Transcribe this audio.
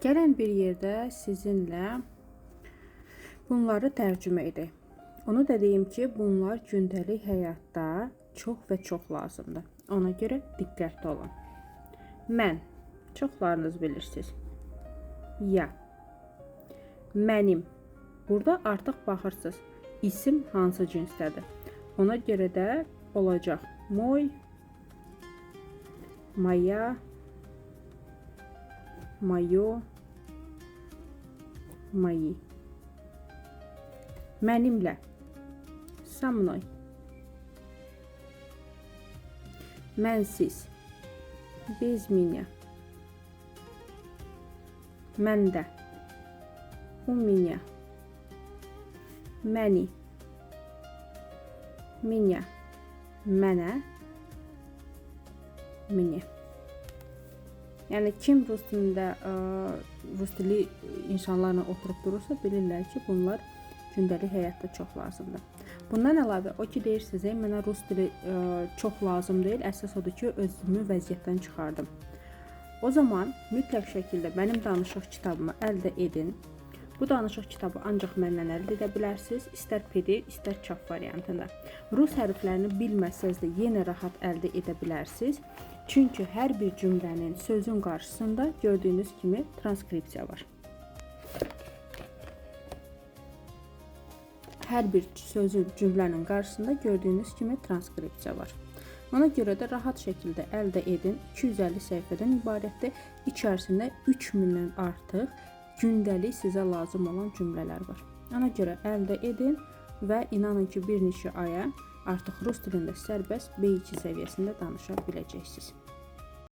Gəlin bir yerdə sizinlə bunları tərcümə edək. Onu da deyim ki, bunlar gündəlik həyatda çox və çox lazımdır. Ona görə diqqətli olun. Mən, çoxlarınız bilirsiniz. Ya, mənim. Burada artıq baxırsınız, isim hansı cinsdədir. Ona görə də olacaq moy, moya, moyo, moyi. Mənimlə, со мной. Mənsiz, без меня. Məndə, у меня. Məni, меня. Mənə, мне. Yəni kim rus dili insanlarla oturub durursa bilirlər ki, bunlar gündəlik həyatda çox lazımdır. Bundan əlavə o ki deyirsiniz, mənə rus dili çox lazım deyil, əsas odur ki, özümü vəziyyətdən çıxardım. O zaman mütləq şəkildə mənim danışıq kitabımı əldə edin. Bu danışıq kitabı ancaq məndən əldə edə bilərsiniz, istər PDF, istər çap variantında. Rus hərflərini bilməsəz də yenə rahat əldə edə bilərsiniz. Çünki hər bir cümlənin, sözün qarşısında gördüyünüz kimi transkripsiya var. Hər bir sözün, cümlənin qarşısında gördüyünüz kimi transkripsiya var. Ona görə də rahat şəkildə əldə edin. 250 səhifədən ibarətdir. İçərisində 3000-dən artıq gündəlik sizə lazım olan cümlələr var. Ona görə əldə edin və inanın ki, bir neçə aya artıq rus dilində sərbəst B2 səviyyəsində danışa biləcəksiniz.